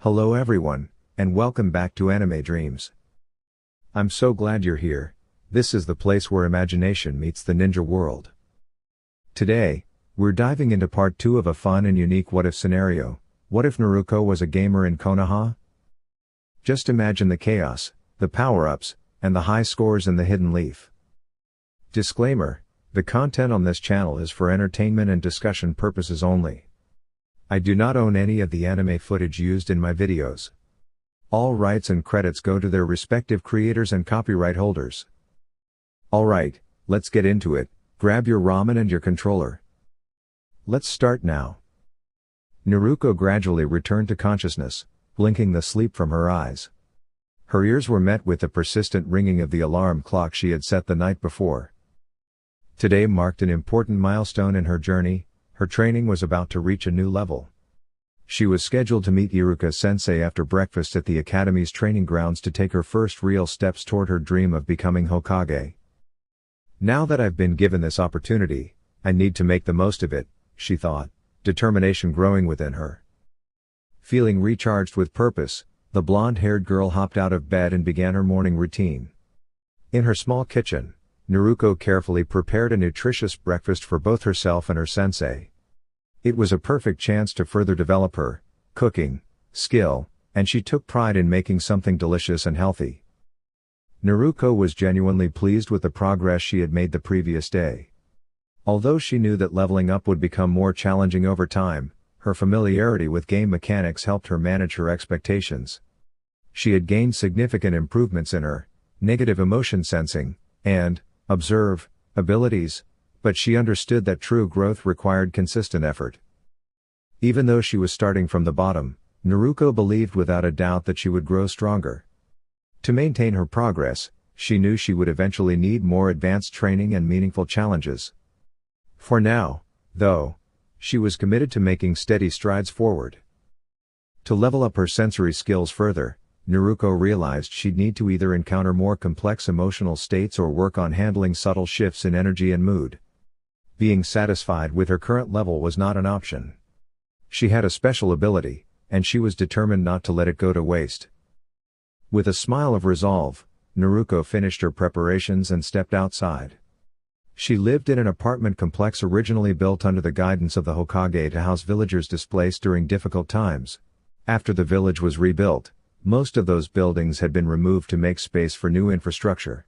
Hello everyone, and welcome back to Anime Dreams. I'm so glad you're here. This is the place where imagination meets the ninja world. Today, we're diving into part 2 of a fun and unique what-if scenario. What if Naruko was a gamer in Konoha? Just imagine the chaos, the power-ups, and the high scores in the Hidden Leaf. Disclaimer: the content on this channel is for entertainment and discussion purposes only. I do not own any of the anime footage used in my videos. All rights and credits go to their respective creators and copyright holders. Alright, let's get into it. Grab your ramen and your controller. Let's start now. Naruko gradually returned to consciousness, blinking the sleep from her eyes. Her ears were met with the persistent ringing of the alarm clock she had set the night before. Today marked an important milestone in her journey. Her training was about to reach a new level. She was scheduled to meet Iruka-sensei after breakfast at the academy's training grounds to take her first real steps toward her dream of becoming Hokage. Now that I've been given this opportunity, I need to make the most of it, she thought, determination growing within her. Feeling recharged with purpose, the blonde-haired girl hopped out of bed and began her morning routine. In her small kitchen, Naruko carefully prepared a nutritious breakfast for both herself and her sensei. It was a perfect chance to further develop her cooking skill, and she took pride in making something delicious and healthy. Naruko was genuinely pleased with the progress she had made the previous day. Although she knew that leveling up would become more challenging over time, her familiarity with game mechanics helped her manage her expectations. She had gained significant improvements in her negative emotion sensing and observe abilities, but she understood that true growth required consistent effort. Even though she was starting from the bottom, Naruko believed without a doubt that she would grow stronger. To maintain her progress, she knew she would eventually need more advanced training and meaningful challenges. For now, though, she was committed to making steady strides forward. To level up her sensory skills further, Naruko realized she'd need to either encounter more complex emotional states or work on handling subtle shifts in energy and mood. Being satisfied with her current level was not an option. She had a special ability, and she was determined not to let it go to waste. With a smile of resolve, Naruko finished her preparations and stepped outside. She lived in an apartment complex originally built under the guidance of the Hokage to house villagers displaced during difficult times. After the village was rebuilt, most of those buildings had been removed to make space for new infrastructure.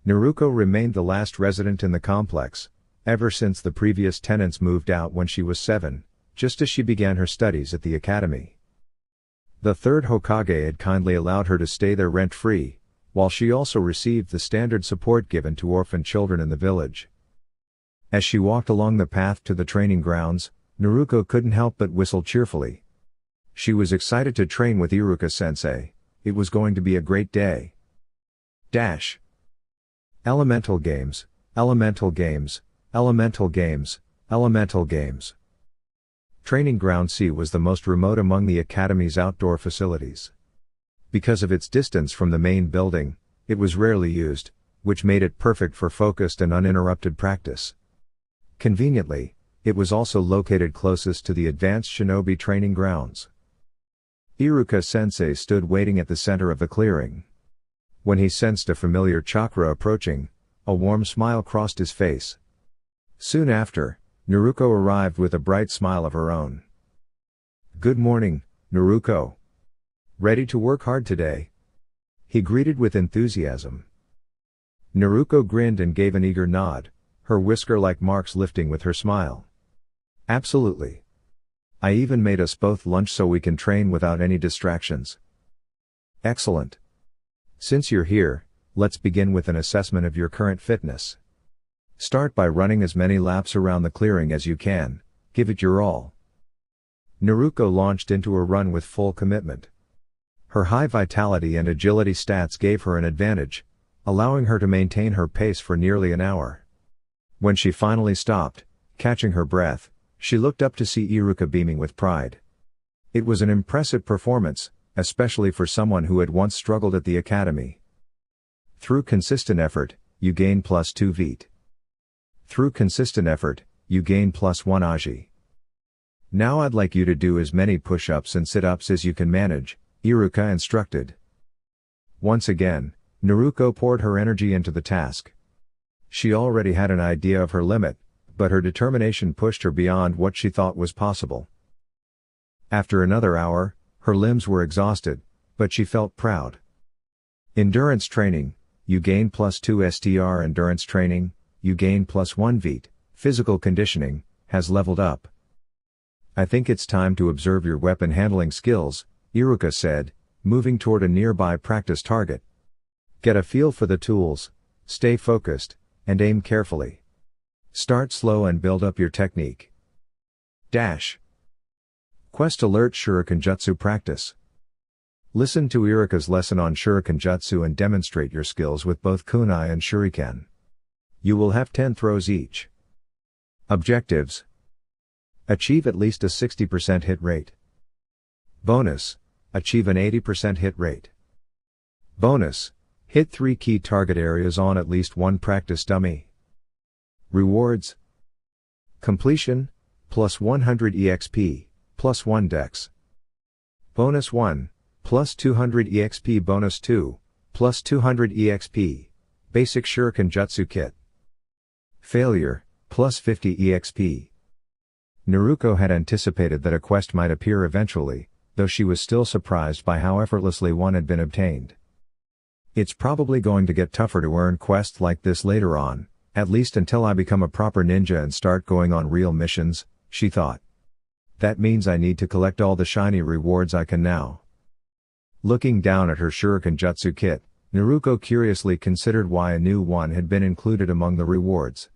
Naruko remained the last resident in the complex, ever since the previous tenants moved out when she was 7, just as she began her studies at the academy. The third Hokage had kindly allowed her to stay there rent-free, while she also received the standard support given to orphan children in the village. As she walked along the path to the training grounds, Naruko couldn't help but whistle cheerfully. She was excited to train with Iruka-sensei. It was going to be a great day. Elemental games, elemental games, elemental games, elemental games. Training Ground C was the most remote among the academy's outdoor facilities. Because of its distance from the main building, it was rarely used, which made it perfect for focused and uninterrupted practice. Conveniently, it was also located closest to the advanced shinobi training grounds. Iruka-sensei stood waiting at the center of the clearing. When he sensed a familiar chakra approaching, a warm smile crossed his face. Soon after, Naruko arrived with a bright smile of her own. "Good morning, Naruko. Ready to work hard today?" he greeted with enthusiasm. Naruko grinned and gave an eager nod, her whisker-like marks lifting with her smile. "Absolutely. I even made us both lunch so we can train without any distractions." "Excellent. Since you're here, let's begin with an assessment of your current fitness. Start by running as many laps around the clearing as you can, give it your all." Naruko launched into a run with full commitment. Her high vitality and agility stats gave her an advantage, allowing her to maintain her pace for nearly an hour. When she finally stopped, catching her breath, she looked up to see Iruka beaming with pride. It was an impressive performance, especially for someone who had once struggled at the academy. Through consistent effort, you gain +2 Vt. Through consistent effort, you gain +1 Agi. Now I'd like you to do as many push-ups and sit-ups as you can manage, Iruka instructed. Once again, Naruko poured her energy into the task. She already had an idea of her limit, but her determination pushed her beyond what she thought was possible. After another hour, her limbs were exhausted, but she felt proud. Endurance training, you gain +2 STR. Endurance training, you gain +1 VEET, physical conditioning, has leveled up. I think it's time to observe your weapon handling skills, Iruka said, moving toward a nearby practice target. Get a feel for the tools, stay focused, and aim carefully. Start slow and build up your technique. Quest Alert Shuriken Jutsu Practice. Listen to Iruka's lesson on Shuriken Jutsu and demonstrate your skills with both kunai and shuriken. You will have 10 throws each. Objectives: achieve at least a 60% hit rate. Bonus: achieve an 80% hit rate. Bonus: hit 3 key target areas on at least one practice dummy. Rewards: completion, +100 EXP, +1 Dex. Bonus 1, +200 EXP. Bonus 2, +200 EXP, Basic Shuriken Jutsu Kit. Failure, +50 EXP. Naruko had anticipated that a quest might appear eventually, though she was still surprised by how effortlessly one had been obtained. It's probably going to get tougher to earn quests like this later on, at least until I become a proper ninja and start going on real missions, she thought. That means I need to collect all the shiny rewards I can now. Looking down at her Shuriken Jutsu Kit, Naruko curiously considered why a new one had been included among the rewards.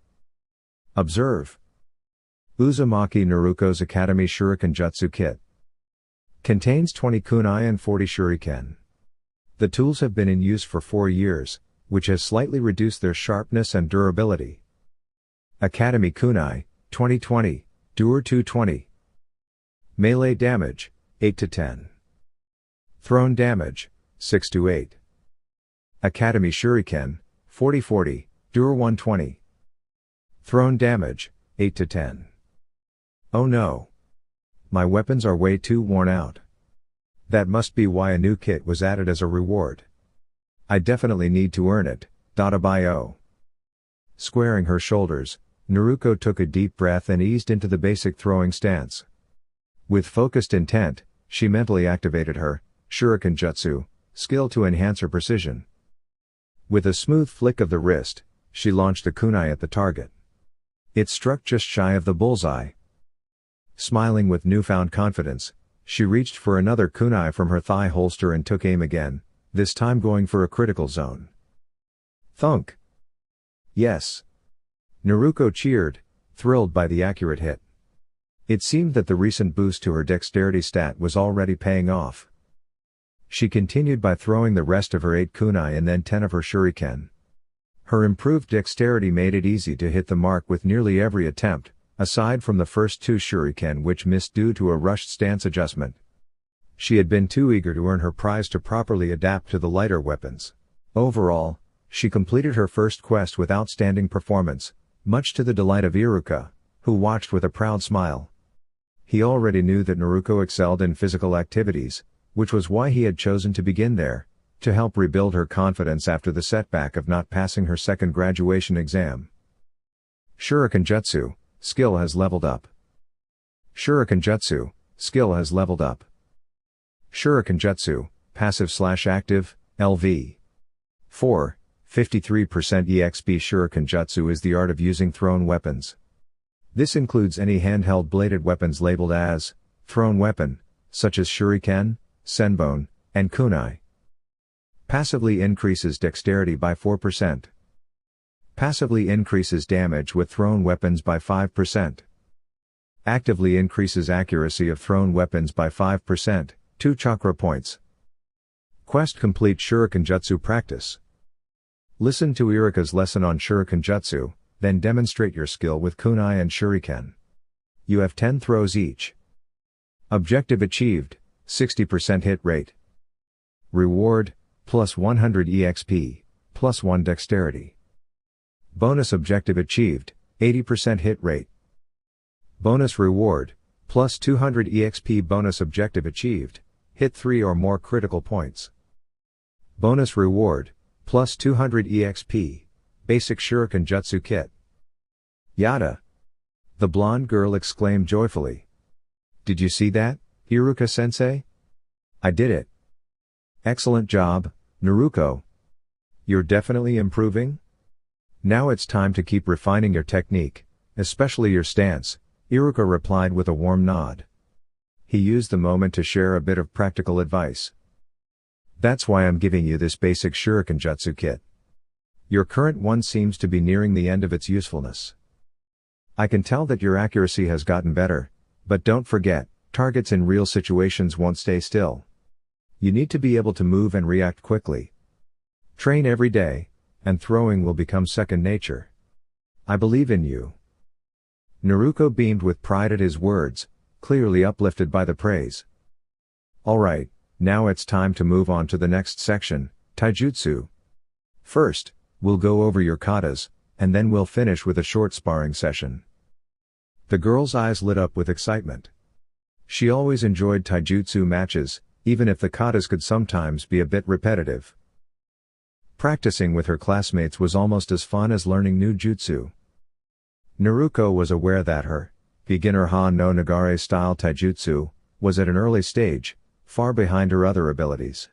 Observe. Uzumaki Naruko's Academy Shuriken Jutsu Kit. Contains 20 kunai and 40 shuriken. The tools have been in use for 4 years, which has slightly reduced their sharpness and durability. Academy Kunai, 2020, Dur 220. Melee damage, 8 to 10. Thrown damage, 6 to 8. Academy Shuriken, 40-40, Dur 120. Thrown damage, 8 to 10. Oh no. My weapons are way too worn out. That must be why a new kit was added as a reward. I definitely need to earn it, .bio. Squaring her shoulders, Naruko took a deep breath and eased into the basic throwing stance. With focused intent, she mentally activated her Shuriken Jutsu skill to enhance her precision. With a smooth flick of the wrist, she launched a kunai at the target. It struck just shy of the bullseye. Smiling with newfound confidence, she reached for another kunai from her thigh holster and took aim again, this time going for a critical zone. Thunk! Yes! Naruko cheered, thrilled by the accurate hit. It seemed that the recent boost to her dexterity stat was already paying off. She continued by throwing the rest of her 8 kunai and then 10 of her shuriken. Her improved dexterity made it easy to hit the mark with nearly every attempt, aside from the first 2 shuriken which missed due to a rushed stance adjustment. She had been too eager to earn her prize to properly adapt to the lighter weapons. Overall, she completed her first quest with outstanding performance, much to the delight of Iruka, who watched with a proud smile. He already knew that Naruko excelled in physical activities, which was why he had chosen to begin there, to help rebuild her confidence after the setback of not passing her second graduation exam. Shuriken Jutsu skill has leveled up. Shuriken Jutsu skill has leveled up. Shuriken Jutsu, passive/active, LV. 4, 53% EXP. Shuriken Jutsu is the art of using thrown weapons. This includes any handheld bladed weapons labeled as thrown weapon, such as shuriken, senbon, and kunai. Passively increases dexterity by 4%. Passively increases damage with thrown weapons by 5%. Actively increases accuracy of thrown weapons by 5%, 2 chakra points. Quest complete. Shuriken Jutsu practice. Listen to Iruka's lesson on Shuriken Jutsu, then demonstrate your skill with kunai and shuriken. You have 10 throws each. Objective achieved, 60% hit rate. Reward, +100 EXP, +1 dexterity. Bonus objective achieved, 80% hit rate. Bonus reward, plus 200 EXP bonus objective achieved, hit 3 or more critical points. Bonus reward, plus 200 EXP, basic shuriken jutsu kit. Yada! The blonde girl exclaimed joyfully. Did you see that, Iruka-sensei? I did it. Excellent job, Naruko. You're definitely improving? Now it's time to keep refining your technique, especially your stance, Iruka replied with a warm nod. He used the moment to share a bit of practical advice. That's why I'm giving you this basic shuriken jutsu kit. Your current one seems to be nearing the end of its usefulness. I can tell that your accuracy has gotten better, but don't forget, targets in real situations won't stay still. You need to be able to move and react quickly. Train every day, and throwing will become second nature. I believe in you. Naruko beamed with pride at his words, clearly uplifted by the praise. Alright, now it's time to move on to the next section, taijutsu. First, we'll go over your katas, and then we'll finish with a short sparring session. The girl's eyes lit up with excitement. She always enjoyed taijutsu matches, even if the katas could sometimes be a bit repetitive. Practicing with her classmates was almost as fun as learning new jutsu. Naruko was aware that her beginner Ha no Nagare style taijutsu was at an early stage, far behind her other abilities.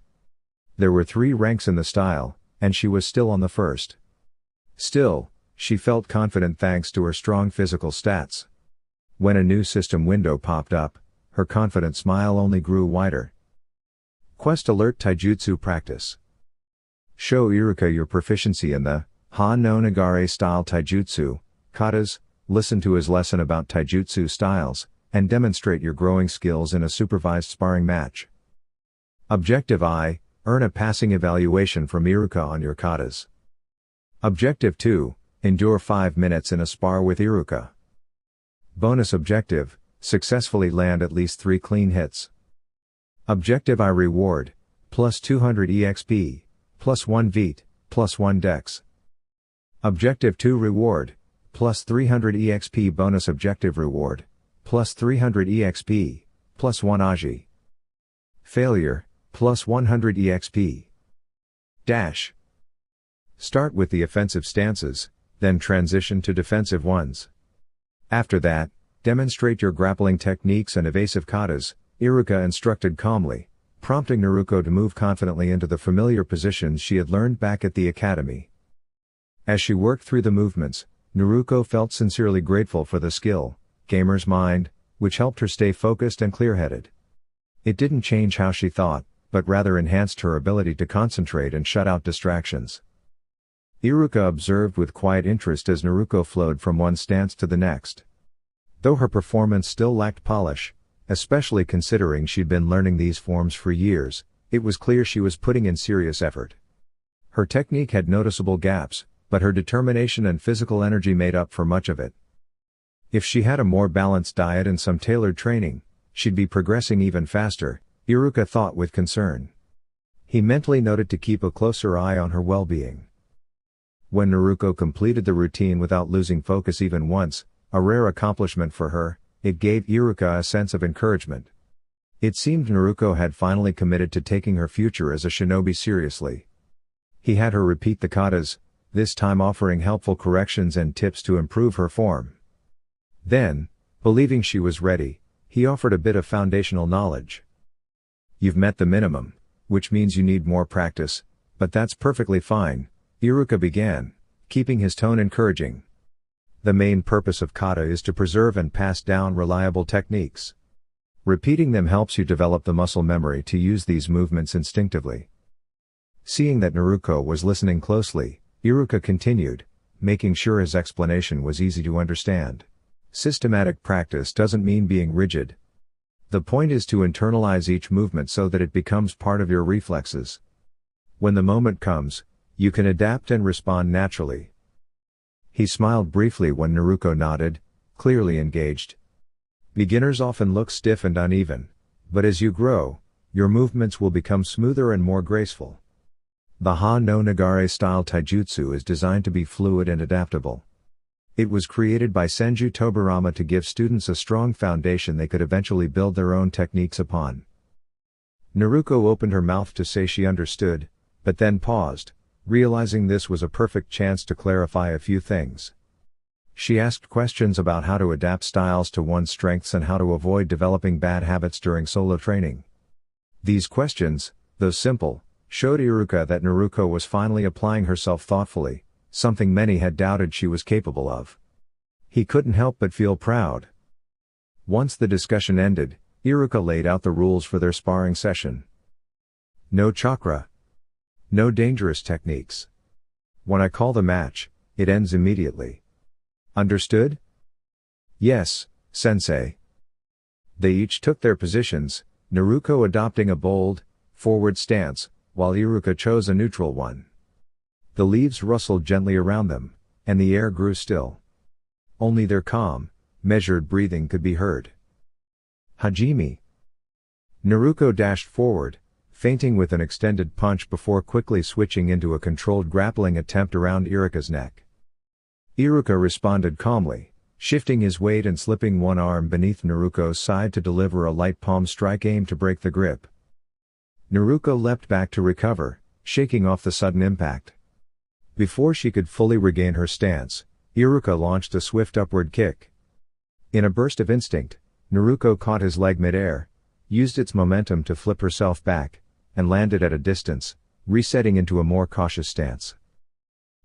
There were 3 ranks in the style, and she was still on the first. Still, she felt confident thanks to her strong physical stats. When a new system window popped up, her confident smile only grew wider. Quest Alert Taijutsu Practice. Show Iruka your proficiency in the Ha no Nagare style taijutsu, katas, listen to his lesson about taijutsu styles, and demonstrate your growing skills in a supervised sparring match. Objective I, earn a passing evaluation from Iruka on your katas. Objective 2, endure 5 minutes in a spar with Iruka. Bonus objective, successfully land at least 3 clean hits. Objective I reward, plus 200 EXP, plus 1 VEET, plus 1 Dex. Objective 2 reward, plus 300 EXP bonus objective reward, plus 300 EXP, plus 1 Aji. Failure, plus 100 EXP. Dash. Start with the offensive stances, then transition to defensive ones. After that, demonstrate your grappling techniques and evasive katas, Iruka instructed calmly, prompting Naruko to move confidently into the familiar positions she had learned back at the academy. As she worked through the movements, Naruko felt sincerely grateful for the skill, gamer's mind, which helped her stay focused and clear-headed. It didn't change how she thought, but rather enhanced her ability to concentrate and shut out distractions. Iruka observed with quiet interest as Naruko flowed from one stance to the next. Though her performance still lacked polish, especially considering she'd been learning these forms for years, it was clear she was putting in serious effort. Her technique had noticeable gaps, but her determination and physical energy made up for much of it. If she had a more balanced diet and some tailored training, she'd be progressing even faster, Iruka thought with concern. He mentally noted to keep a closer eye on her well-being. When Naruko completed the routine without losing focus even once, a rare accomplishment for her, it gave Iruka a sense of encouragement. It seemed Naruko had finally committed to taking her future as a shinobi seriously. He had her repeat the katas, this time offering helpful corrections and tips to improve her form. Then, believing she was ready, he offered a bit of foundational knowledge. You've met the minimum, which means you need more practice, but that's perfectly fine, Iruka began, keeping his tone encouraging. The main purpose of kata is to preserve and pass down reliable techniques. Repeating them helps you develop the muscle memory to use these movements instinctively. Seeing that Naruko was listening closely, Iruka continued, making sure his explanation was easy to understand. Systematic practice doesn't mean being rigid. The point is to internalize each movement so that it becomes part of your reflexes. When the moment comes, you can adapt and respond naturally. He smiled briefly when Naruko nodded, clearly engaged. Beginners often look stiff and uneven, but as you grow, your movements will become smoother and more graceful. The Ha no Nagare style taijutsu is designed to be fluid and adaptable. It was created by Senju Tobirama to give students a strong foundation they could eventually build their own techniques upon. Naruko opened her mouth to say she understood, but then paused, realizing this was a perfect chance to clarify a few things. She asked questions about how to adapt styles to one's strengths and how to avoid developing bad habits during solo training. These questions, though simple, showed Iruka that Naruko was finally applying herself thoughtfully, something many had doubted she was capable of. He couldn't help but feel proud. Once the discussion ended, Iruka laid out the rules for their sparring session. No chakra. No dangerous techniques. When I call the match, it ends immediately. Understood? Yes, sensei. They each took their positions, Naruko adopting a bold, forward stance, while Iruka chose a neutral one. The leaves rustled gently around them, and the air grew still. Only their calm, measured breathing could be heard. Hajime. Naruko dashed forward, feinting with an extended punch before quickly switching into a controlled grappling attempt around Iruka's neck. Iruka responded calmly, shifting his weight and slipping one arm beneath Naruko's side to deliver a light palm strike aimed to break the grip. Naruko leapt back to recover, shaking off the sudden impact. Before she could fully regain her stance, Iruka launched a swift upward kick. In a burst of instinct, Naruko caught his leg mid-air, used its momentum to flip herself back, and landed at a distance, resetting into a more cautious stance.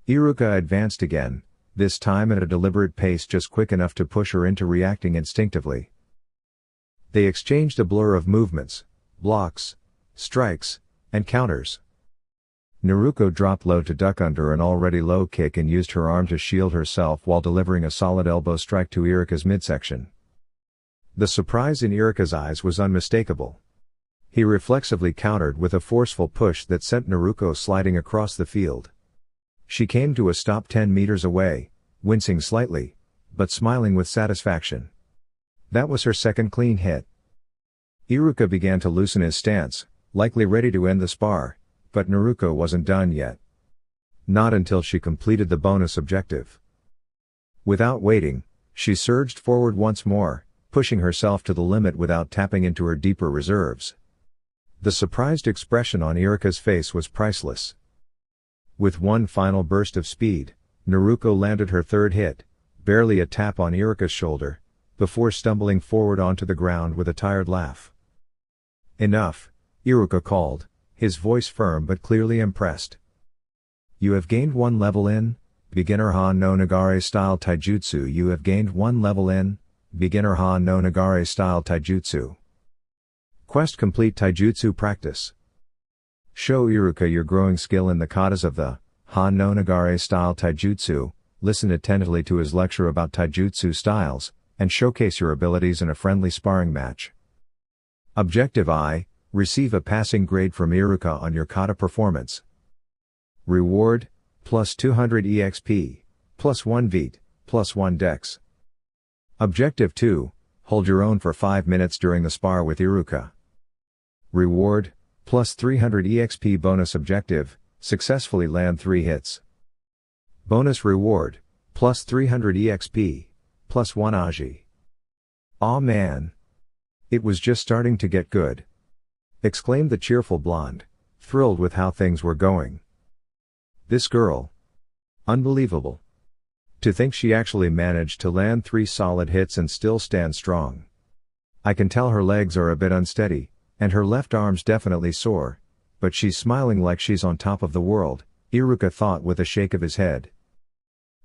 Iruka advanced again, this time at a deliberate pace just quick enough to push her into reacting instinctively. They exchanged a blur of movements, blocks, strikes, and counters. Naruko dropped low to duck under an already low kick and used her arm to shield herself while delivering a solid elbow strike to Iruka's midsection. The surprise in Iruka's eyes was unmistakable. He reflexively countered with a forceful push that sent Naruko sliding across the field. She came to a stop 10 meters away, wincing slightly, but smiling with satisfaction. That was her second clean hit. Iruka began to loosen his stance, likely ready to end the spar, but Naruko wasn't done yet. Not until she completed the bonus objective. Without waiting, she surged forward once more, pushing herself to the limit without tapping into her deeper reserves. The surprised expression on Iruka's face was priceless. With one final burst of speed, Naruko landed her third hit, barely a tap on Iruka's shoulder, before stumbling forward onto the ground with a tired laugh. Enough, Iruka called, his voice firm but clearly impressed. You have gained one level in Beginner Ha no Nagare style taijutsu. You have gained one level in Beginner Ha no Nagare style taijutsu. Quest complete taijutsu practice. Show Iruka your growing skill in the katas of the Ha no Nagare style taijutsu, listen attentively to his lecture about taijutsu styles, and showcase your abilities in a friendly sparring match. Objective I, receive a passing grade from Iruka on your kata performance. Reward, plus 200 EXP, plus 1 VET, plus 1 Dex. Objective 2, hold your own for 5 minutes during the spar with Iruka. Reward, plus 300 EXP. Bonus objective, successfully land 3 hits. Bonus reward, plus 300 EXP, plus 1 Aji. Aw man! It was just starting to get good, exclaimed the cheerful blonde, thrilled with how things were going. This girl. Unbelievable. To think she actually managed to land 3 solid hits and still stand strong. I can tell her legs are a bit unsteady, and her left arm's definitely sore, but she's smiling like she's on top of the world, Iruka thought with a shake of his head.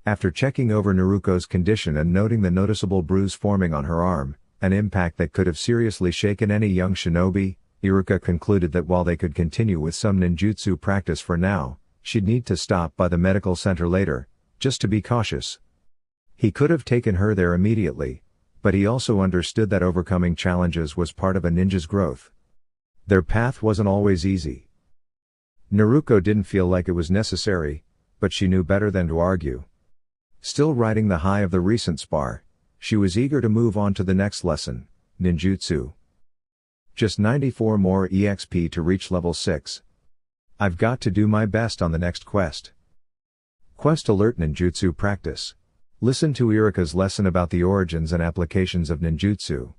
After checking over Naruko's condition and noting the noticeable bruise forming on her arm, an impact that could have seriously shaken any young shinobi, Iruka concluded that while they could continue with some ninjutsu practice for now, she'd need to stop by the medical center later, just to be cautious. He could have taken her there immediately, but he also understood that overcoming challenges was part of a ninja's growth. Their path wasn't always easy. Naruko didn't feel like it was necessary, but she knew better than to argue. Still riding the high of the recent spar, she was eager to move on to the next lesson, ninjutsu. Just 94 more EXP to reach level 6. I've got to do my best on the next quest. Quest alert: ninjutsu practice. Listen to Iruka's lesson about the origins and applications of ninjutsu.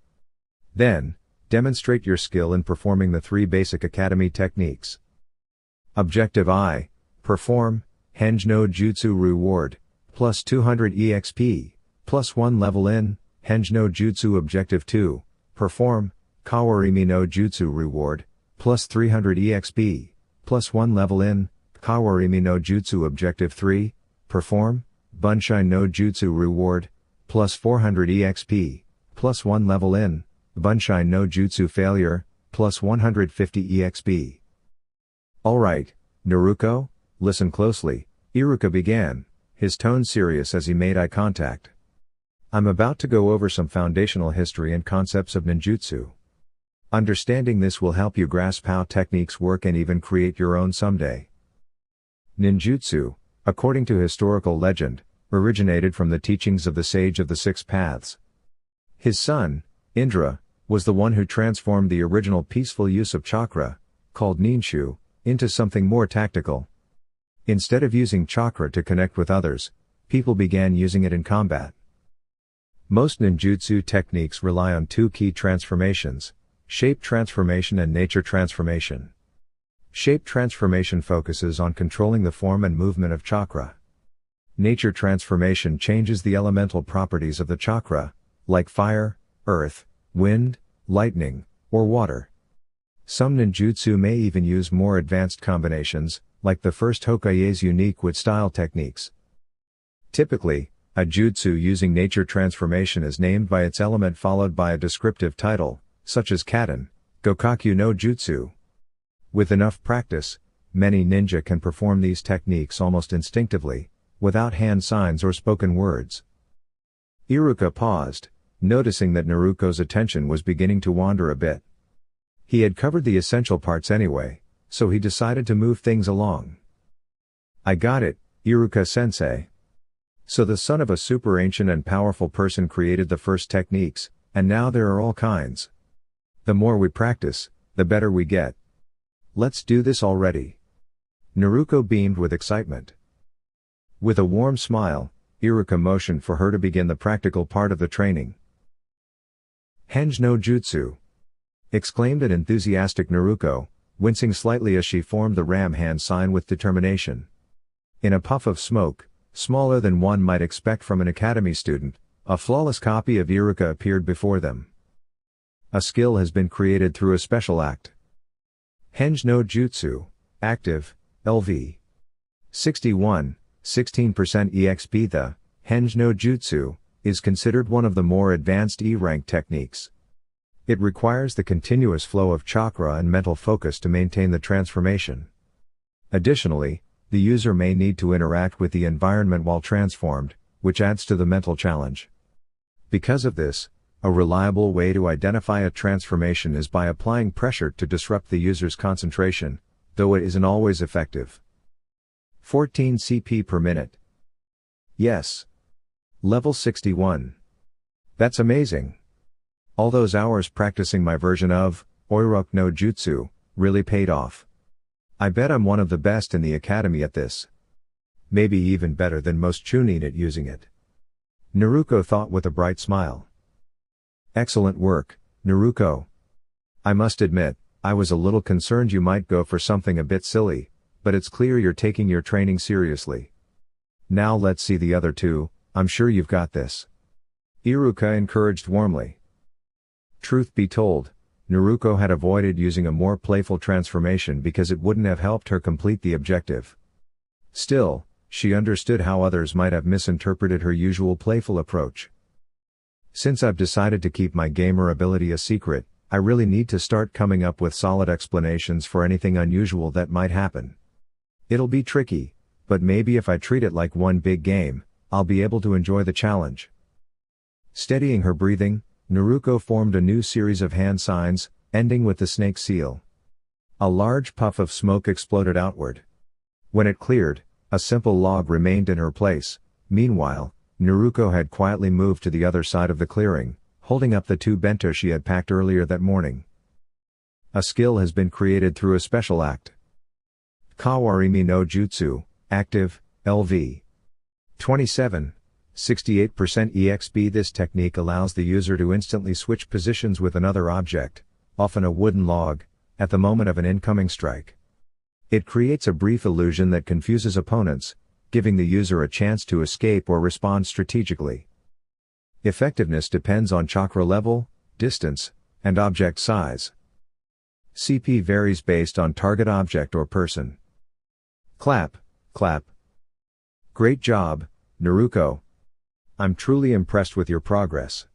Then, demonstrate your skill in performing the 3 basic academy techniques. Objective I. Perform, Henge no Jutsu reward, plus 200 EXP, plus 1 level in, Henge no Jutsu. Objective 2. Perform, Kawarimi no Jutsu reward, plus 300 EXP, plus 1 level in, Kawarimi no Jutsu. Objective 3. Perform, Bunshai no Jutsu reward, plus 400 EXP, plus 1 level in, Bunshai no Jutsu. Failure, plus 150 EXP. Alright, Naruko, listen closely, Iruka began, his tone serious as he made eye contact. I'm about to go over some foundational history and concepts of ninjutsu. Understanding this will help you grasp how techniques work and even create your own someday. Ninjutsu, according to historical legend, originated from the teachings of the Sage of the Six Paths. His son, Indra, was the one who transformed the original peaceful use of chakra, called ninshu, into something more tactical. Instead of using chakra to connect with others, people began using it in combat. Most ninjutsu techniques rely on 2 key transformations, shape transformation and nature transformation. Shape transformation focuses on controlling the form and movement of chakra. Nature transformation changes the elemental properties of the chakra, like fire, earth, wind, lightning, or water. Some ninjutsu may even use more advanced combinations, like the first Hokage's unique wood-style techniques. Typically, a jutsu using nature transformation is named by its element followed by a descriptive title, such as Katen, Gokaku no Jutsu. With enough practice, many ninja can perform these techniques almost instinctively, without hand signs or spoken words. Iruka paused, noticing that Naruko's attention was beginning to wander a bit. He had covered the essential parts anyway, so he decided to move things along. I got it, Iruka-sensei. So the son of a super ancient and powerful person created the first techniques, and now there are all kinds. The more we practice, the better we get. Let's do this already. Naruko beamed with excitement. With a warm smile, Iruka motioned for her to begin the practical part of the training. Henge no Jutsu! Exclaimed an enthusiastic Naruko, wincing slightly as she formed the ram hand sign with determination. In a puff of smoke, smaller than one might expect from an academy student, a flawless copy of Iruka appeared before them. A skill has been created through a special act. Henge no Jutsu, active, LV. 61, 16% EXP. The Henge no Jutsu is considered one of the more advanced E-rank techniques. It requires the continuous flow of chakra and mental focus to maintain the transformation. Additionally, the user may need to interact with the environment while transformed, which adds to the mental challenge. Because of this, a reliable way to identify a transformation is by applying pressure to disrupt the user's concentration, though it isn't always effective. 14 CP per minute. Yes. Level 61. That's amazing. All those hours practicing my version of Oiroku no Jutsu really paid off. I bet I'm one of the best in the academy at this. Maybe even better than most chunin at using it. Naruko thought with a bright smile. Excellent work, Naruko. I must admit, I was a little concerned you might go for something a bit silly, but it's clear you're taking your training seriously. Now let's see the other 2, I'm sure you've got this. Iruka encouraged warmly. Truth be told, Naruko had avoided using a more playful transformation because it wouldn't have helped her complete the objective. Still, she understood how others might have misinterpreted her usual playful approach. Since I've decided to keep my gamer ability a secret, I really need to start coming up with solid explanations for anything unusual that might happen. It'll be tricky, but maybe if I treat it like one big game, I'll be able to enjoy the challenge. Steadying her breathing, Naruko formed a new series of hand signs, ending with the snake seal. A large puff of smoke exploded outward. When it cleared, a simple log remained in her place. Meanwhile, Naruko had quietly moved to the other side of the clearing, holding up the 2 bento she had packed earlier that morning. A skill has been created through a special act. Kawarimi no Jutsu, active, LV. 27, 68% EXP. This technique allows the user to instantly switch positions with another object, often a wooden log, at the moment of an incoming strike. It creates a brief illusion that confuses opponents, giving the user a chance to escape or respond strategically. Effectiveness depends on chakra level, distance, and object size. CP varies based on target object or person. Clap, clap. Great job, Naruko. I'm truly impressed with your progress.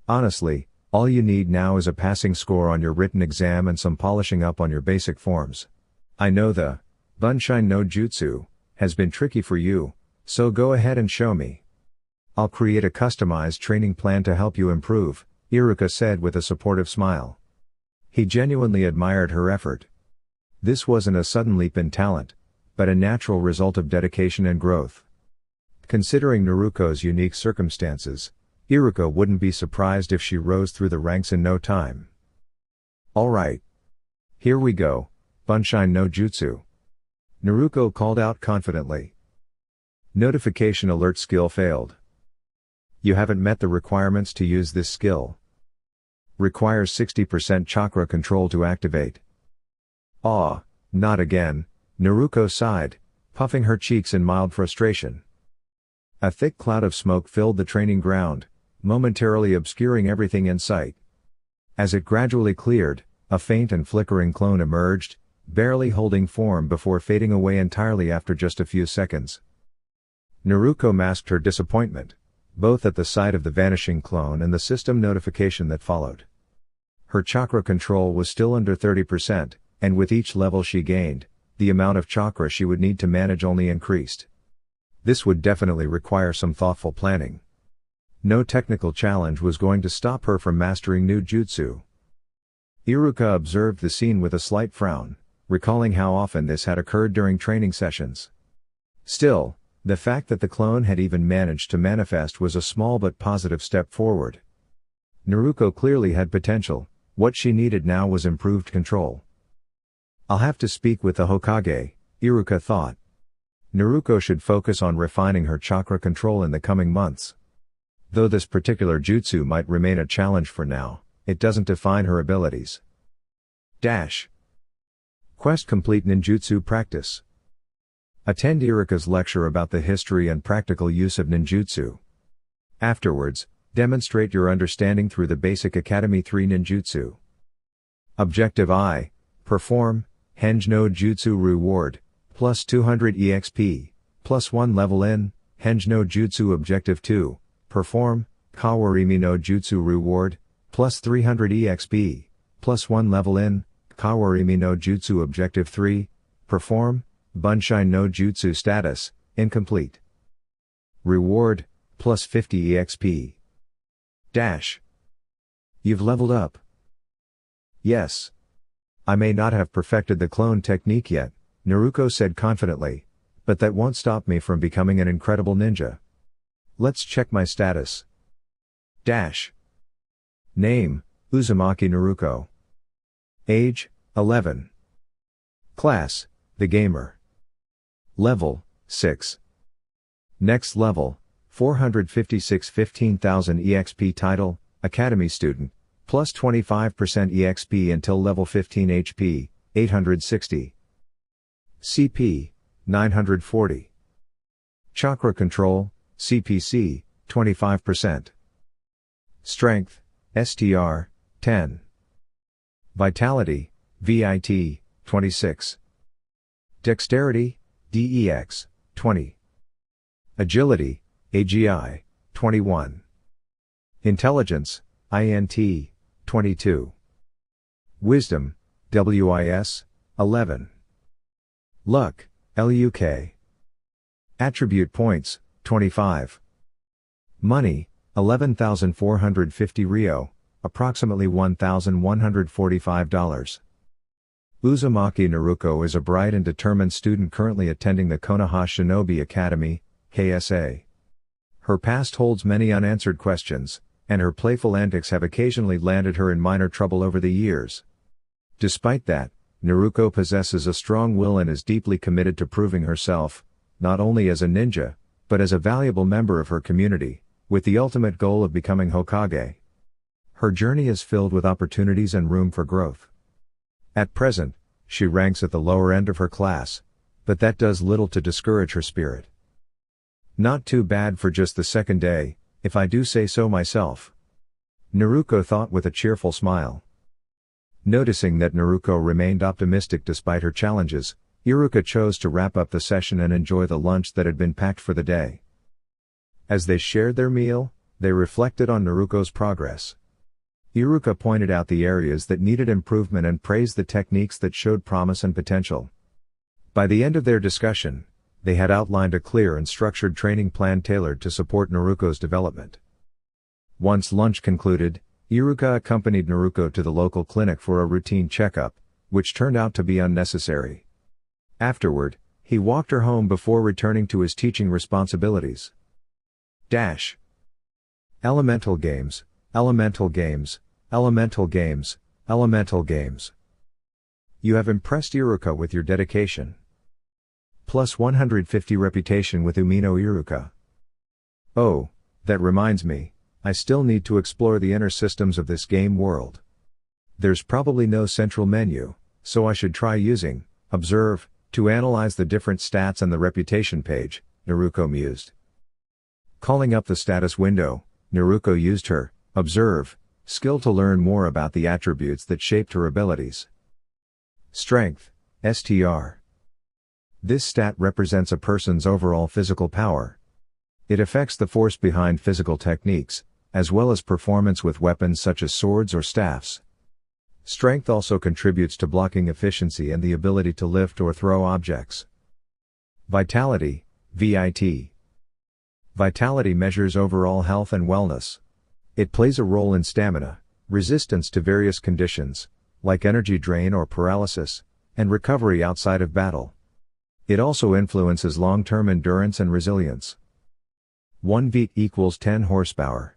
Honestly, all you need now is a passing score on your written exam and some polishing up on your basic forms. I know the Bunshin no Jutsu has been tricky for you, so go ahead and show me. I'll create a customized training plan to help you improve, Iruka said with a supportive smile. He genuinely admired her effort. This wasn't a sudden leap in talent, but a natural result of dedication and growth. Considering Naruko's unique circumstances, Iruka wouldn't be surprised if she rose through the ranks in no time. Alright. Here we go, Bunshin no Jutsu. Naruko called out confidently. Notification alert skill failed. You haven't met the requirements to use this skill. Requires 60% chakra control to activate. Aw, not again, Naruko sighed, puffing her cheeks in mild frustration. A thick cloud of smoke filled the training ground, momentarily obscuring everything in sight. As it gradually cleared, a faint and flickering clone emerged, barely holding form before fading away entirely after just a few seconds. Naruko masked her disappointment, both at the sight of the vanishing clone and the system notification that followed. Her chakra control was still under 30%, and with each level she gained, the amount of chakra she would need to manage only increased. This would definitely require some thoughtful planning. No technical challenge was going to stop her from mastering new jutsu. Iruka observed the scene with a slight frown, recalling how often this had occurred during training sessions. Still, the fact that the clone had even managed to manifest was a small but positive step forward. Naruko clearly had potential, what she needed now was improved control. I'll have to speak with the Hokage, Iruka thought. Naruko should focus on refining her chakra control in the coming months. Though this particular jutsu might remain a challenge for now, it doesn't define her abilities. Quest complete ninjutsu practice. Attend Iruka's lecture about the history and practical use of ninjutsu. Afterwards, demonstrate your understanding through the basic Academy 3 ninjutsu. Objective I, perform, Henge no Jutsu reward, plus 200 EXP, plus 1 level in, Henge no Jutsu. Objective 2, perform, Kawarimi no Jutsu reward, plus 300 EXP, plus 1 level in, Kawarimi no Jutsu. Objective 3, perform, Bunshin no Jutsu. Status, incomplete. Reward, plus 50 EXP. You've leveled up. Yes. I may not have perfected the clone technique yet, Naruko said confidently, but that won't stop me from becoming an incredible ninja. Let's check my status. Name, Uzumaki Naruko. Age, 11. Class, the gamer. Level, 6. Next level, 456 15,000 EXP. Title, Academy Student, plus 25% EXP until level 15. HP, 860. CP, 940. Chakra Control, CPC, 25%. Strength, STR, 10. Vitality, VIT, 26. Dexterity, DEX, 20. Agility, AGI, 21. Intelligence, INT, 22. Wisdom, WIS, 11. Luck, LUK. Attribute points, 25. Money, 11,450 Ryo, approximately $1,145. Uzumaki Naruko is a bright and determined student currently attending the Konoha Shinobi Academy, KSA. Her past holds many unanswered questions, and her playful antics have occasionally landed her in minor trouble over the years. Despite that, Naruko possesses a strong will and is deeply committed to proving herself, not only as a ninja, but as a valuable member of her community, with the ultimate goal of becoming Hokage. Her journey is filled with opportunities and room for growth. At present, she ranks at the lower end of her class, but that does little to discourage her spirit. Not too bad for just the second day, if I do say so myself. Naruko thought with a cheerful smile. Noticing that Naruko remained optimistic despite her challenges, Iruka chose to wrap up the session and enjoy the lunch that had been packed for the day. As they shared their meal, they reflected on Naruko's progress. Iruka pointed out the areas that needed improvement and praised the techniques that showed promise and potential. By the end of their discussion, they had outlined a clear and structured training plan tailored to support Naruko's development. Once lunch concluded, Iruka accompanied Naruko to the local clinic for a routine checkup, which turned out to be unnecessary. Afterward, he walked her home before returning to his teaching responsibilities. Elemental games, elemental games, elemental games, elemental games. You have impressed Iruka with your dedication. Plus 150 reputation with Umino Iruka. Oh, that reminds me, I still need to explore the inner systems of this game world. There's probably no central menu, so I should try using Observe to analyze the different stats and the reputation page, Naruko mused. Calling up the status window, Naruko used her Observe skill to learn more about the attributes that shaped her abilities. Strength, STR. This stat represents a person's overall physical power. It affects the force behind physical techniques, as well as performance with weapons such as swords or staffs. Strength also contributes to blocking efficiency and the ability to lift or throw objects. Vitality, VIT. Vitality measures overall health and wellness. It plays a role in stamina, resistance to various conditions, like energy drain or paralysis, and recovery outside of battle. It also influences long-term endurance and resilience. 1 VIT equals 10 horsepower.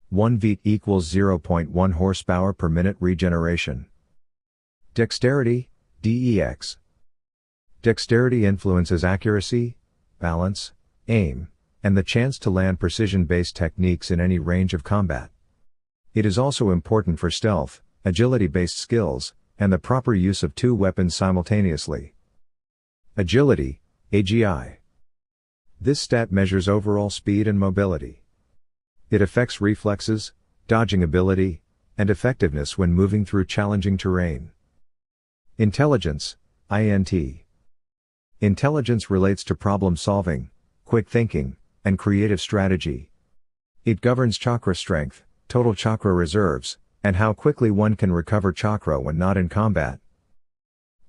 1 VIT equals 0.1 horsepower per minute regeneration. Dexterity, DEX. Dexterity influences accuracy, balance, aim, and the chance to land precision-based techniques in any range of combat. It is also important for stealth, agility-based skills, and the proper use of two weapons simultaneously. Agility, AGI. This stat measures overall speed and mobility. It affects reflexes, dodging ability, and effectiveness when moving through challenging terrain. Intelligence, INT. Intelligence relates to problem solving, quick thinking, and creative strategy. It governs chakra strength, total chakra reserves, and how quickly one can recover chakra when not in combat.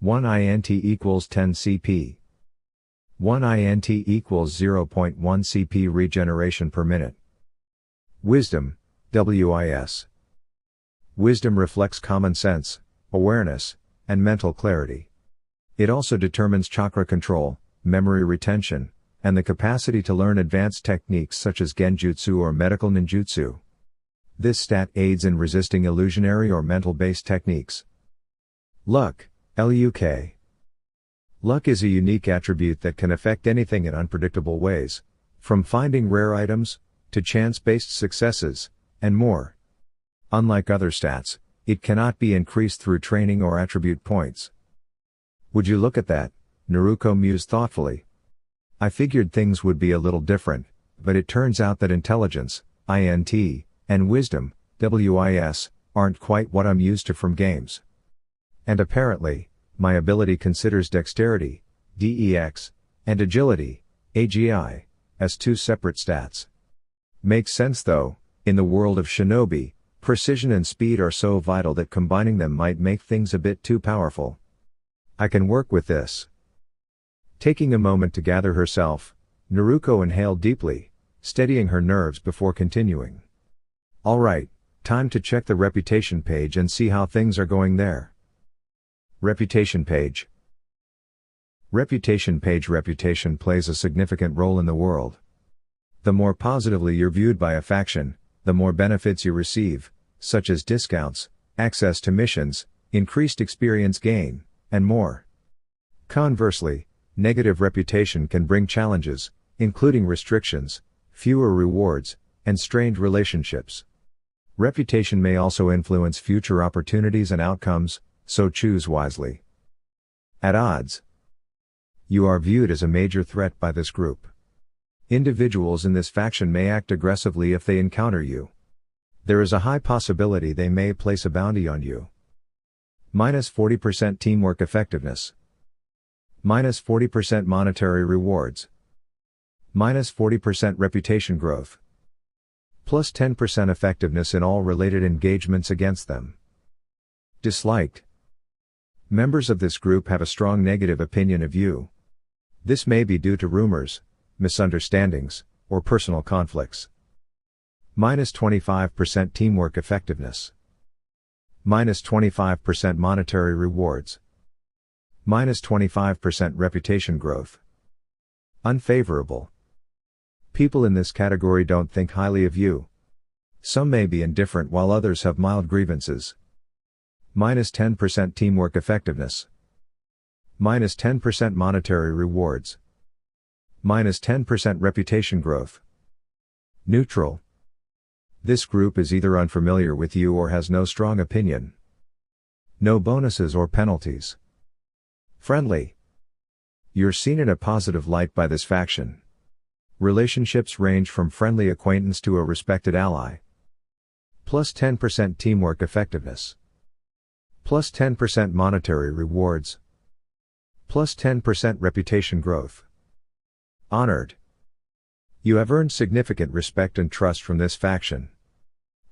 1 INT equals 10 CP. 1 INT equals 0.1 CP regeneration per minute. Wisdom, WIS. Wisdom reflects common sense, awareness, and mental clarity. It also determines chakra control, memory retention, and the capacity to learn advanced techniques such as genjutsu or medical ninjutsu. This stat aids in resisting illusionary or mental-based techniques. Luck, LUK. Luck is a unique attribute that can affect anything in unpredictable ways, from finding rare items, to chance-based successes, and more. Unlike other stats, it cannot be increased through training or attribute points. Would you look at that, Naruko mused thoughtfully. I figured things would be a little different, but it turns out that intelligence, INT, and wisdom, WIS, aren't quite what I'm used to from games. And apparently, my ability considers dexterity, DEX, and agility, AGI, as two separate stats. Makes sense though, in the world of shinobi, precision and speed are so vital that combining them might make things a bit too powerful. I can work with this. Taking a moment to gather herself, Naruko inhaled deeply, steadying her nerves before continuing. Alright, time to check the reputation page and see how things are going there. Reputation page. Reputation page. Reputation plays a significant role in the world. The more positively you're viewed by a faction, the more benefits you receive, such as discounts, access to missions, increased experience gain, and more. Conversely, negative reputation can bring challenges, including restrictions, fewer rewards, and strained relationships. Reputation may also influence future opportunities and outcomes, so choose wisely. At odds. You are viewed as a major threat by this group. Individuals in this faction may act aggressively if they encounter you. There is a high possibility they may place a bounty on you. Minus 40% teamwork effectiveness. Minus 40% monetary rewards. Minus 40% reputation growth. Plus 10% effectiveness in all related engagements against them. Disliked. Members of this group have a strong negative opinion of you. This may be due to rumors, misunderstandings, or personal conflicts. Minus 25% teamwork effectiveness. Minus 25% monetary rewards. Minus 25% reputation growth. Unfavorable. People in this category don't think highly of you. Some may be indifferent while others have mild grievances. Minus 10% teamwork effectiveness. Minus 10% monetary rewards. Minus 10% reputation growth. Neutral. This group is either unfamiliar with you or has no strong opinion. No bonuses or penalties. Friendly. You're seen in a positive light by this faction. Relationships range from friendly acquaintance to a respected ally. Plus 10% teamwork effectiveness. Plus 10% monetary rewards. Plus 10% reputation growth. Honored. You have earned significant respect and trust from this faction.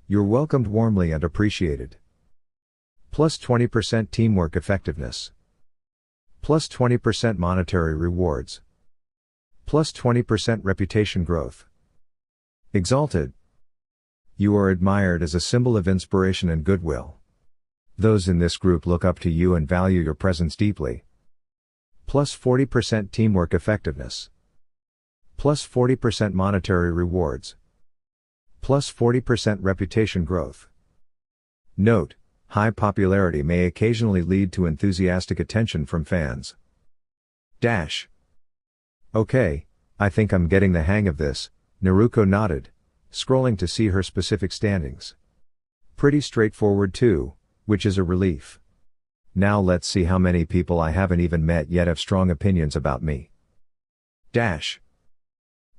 You're welcomed warmly and appreciated. Plus 20% teamwork effectiveness. Plus 20% monetary rewards. Plus 20% reputation growth. Exalted. You are admired as a symbol of inspiration and goodwill. Those in this group look up to you and value your presence deeply. Plus 40% teamwork effectiveness. Plus 40% monetary rewards. Plus 40% reputation growth. Note, high popularity may occasionally lead to enthusiastic attention from fans. Dash. Okay, I think I'm getting the hang of this, Naruko nodded, scrolling to see her specific standings. Pretty straightforward too, which is a relief. Now let's see how many people I haven't even met yet have strong opinions about me. Dash.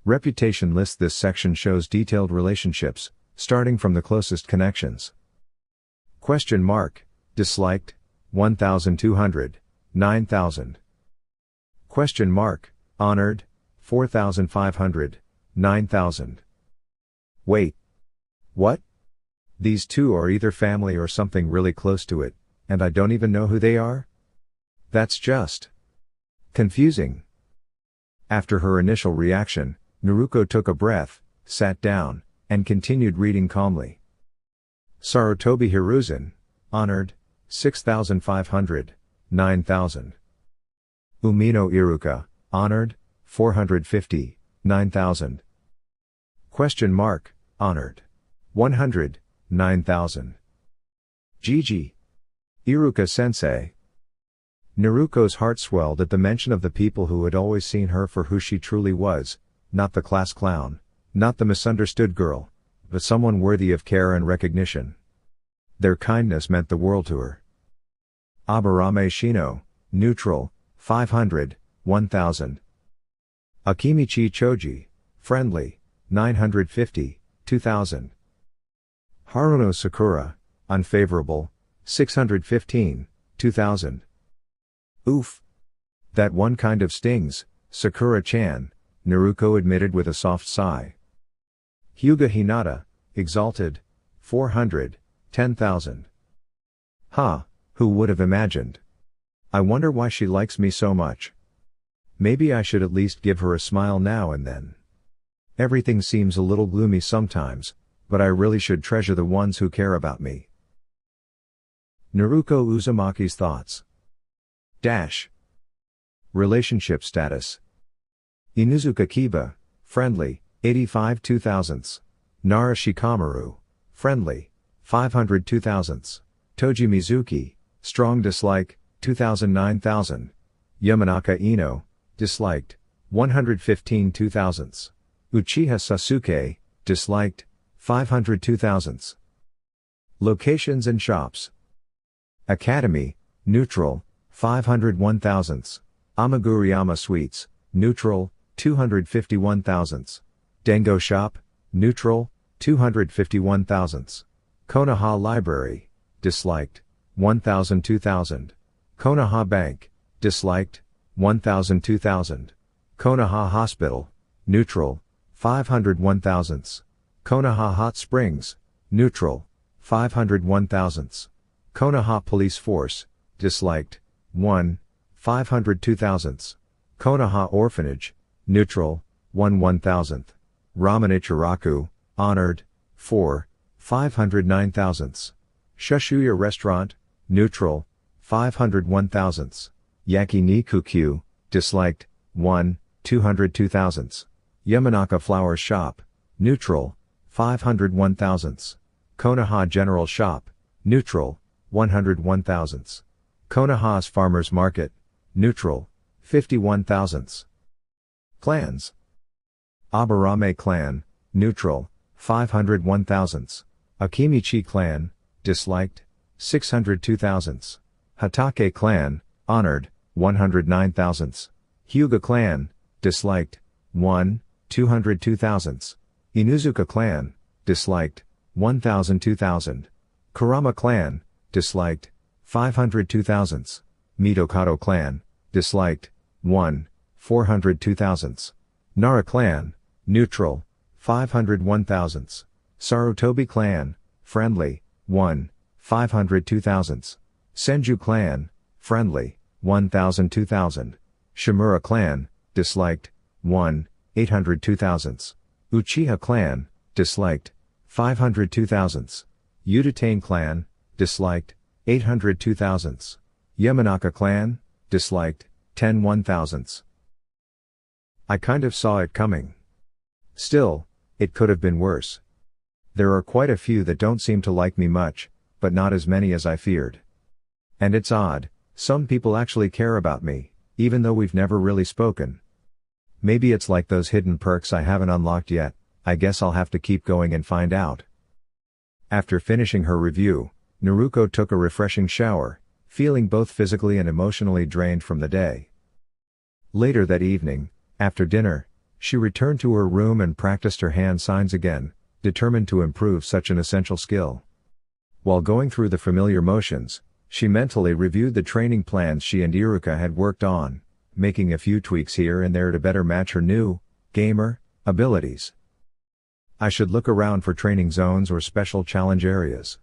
Reputation list. This section shows detailed relationships, starting from the closest connections. Question mark, disliked, 1,200, 9,000. Question mark, honored, 4,500, 9,000. Wait. What? These two are either family or something really close to it, and I don't even know who they are? That's just confusing. After her initial reaction, Naruko took a breath, sat down, and continued reading calmly. Sarutobi Hiruzen, honored, 6,500, 9,000. Umino Iruka, honored, 450, 9,000. Question mark, honored, 100, 9,000. Gigi. Iruka sensei. Naruko's heart swelled at the mention of the people who had always seen her for who she truly was, not the class clown, not the misunderstood girl, but someone worthy of care and recognition. Their kindness meant the world to her. Aburame Shino, neutral, 500, 1,000. Akimichi Choji, friendly, 950, 2,000. Haruno Sakura, unfavorable, 615, 2,000. Oof. That one kind of stings, Sakura-chan, Naruko admitted with a soft sigh. Hyuga Hinata, exalted, 400, 10,000. Huh, who would have imagined? I wonder why she likes me so much. Maybe I should at least give her a smile now and then. Everything seems a little gloomy sometimes, but I really should treasure the ones who care about me. Naruko Uzumaki's thoughts. Dash. Relationship status. Inuzuka Kiba, friendly, 85 2,000ths. Nara Shikamaru, friendly, 500 2,000ths. Toji Mizuki, strong dislike, 2,000 9,000. Yamanaka Ino, disliked, 115 2000s. Uchiha Sasuke, disliked, 502 2000s. Locations and shops. Academy, neutral, 501 thousandths. Amaguriyama Suites, neutral, 251 thousandths. Dengo Shop, neutral, 251 thousandths. Konoha Library, disliked, 1000 2000. Konoha Bank, disliked, 1000 2000. Konoha Hospital, neutral, 501 thousandths. Konoha Hot Springs, neutral, 501 thousandths. Konoha Police Force, disliked, 1, 502 thousandths. Konoha Orphanage, neutral, 1 1000th. Ramen Ichiraku, honored, 4, 509 thousandths. Shushuya Restaurant, neutral, 501 thousandths. Yakinikukyu, disliked, 1, 202 thousandths. Yamanaka Flower Shop, neutral, 501 thousandths. Konoha General Shop, neutral, 101 thousandths. Konoha's Farmers Market, neutral, 51 thousandths. Clans. Aburame Clan, neutral, 501 thousandths. Akimichi Clan, disliked, 602 thousandths. Hatake Clan, honored, 109 thousandths. Hyuga Clan, disliked, 1, 202 thousandths. Inuzuka Clan, disliked, 1002 thousand. Kurama Clan, disliked, 502 thousandths. Mitokado Clan, disliked, 1, 402 thousandths. Nara Clan, neutral, 501 thousandths. Sarutobi Clan, friendly, 1, 502 thousandths. Senju Clan, friendly, 1002 thousand. Shimura Clan, disliked, 1, 802 thousandths. Uchiha Clan, disliked, 502 thousandths. Utatane Clan, disliked, 802 thousandths. Yamanaka Clan, disliked, 10 1000ths. I kind of saw it coming. Still, it could have been worse. There are quite a few that don't seem to like me much, but not as many as I feared. And it's odd, some people actually care about me, even though we've never really spoken. Maybe it's like those hidden perks I haven't unlocked yet. I guess I'll have to keep going and find out. After finishing her review, Naruko took a refreshing shower, feeling both physically and emotionally drained from the day. Later that evening, after dinner, she returned to her room and practiced her hand signs again, determined to improve such an essential skill. While going through the familiar motions, she mentally reviewed the training plans she and Iruka had worked on, making a few tweaks here and there to better match her new, gamer, abilities. I should look around for training zones or special challenge areas.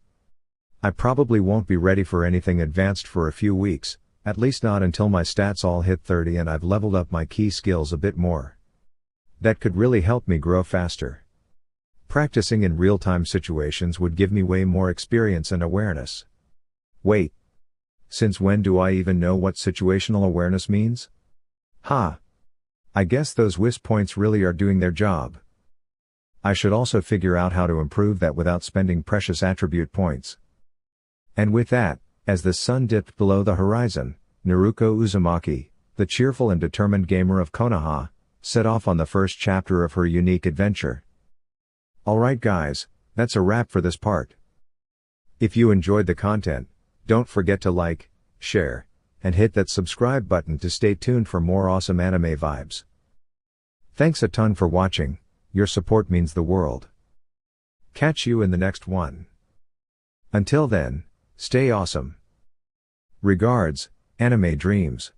I probably won't be ready for anything advanced for a few weeks, at least not until my stats all hit 30 and I've leveled up my key skills a bit more. That could really help me grow faster. Practicing in real-time situations would give me way more experience and awareness. Wait. Since when do I even know what situational awareness means? I guess those WIS points really are doing their job. I should also figure out how to improve that without spending precious attribute points. And with that, as the sun dipped below the horizon, Naruko Uzumaki, the cheerful and determined gamer of Konoha, set off on the first chapter of her unique adventure. Alright guys, that's a wrap for this part. If you enjoyed the content, don't forget to like, share, and hit that subscribe button to stay tuned for more awesome anime vibes. Thanks a ton for watching, your support means the world. Catch you in the next one. Until then, stay awesome. Regards, Anime Dreams.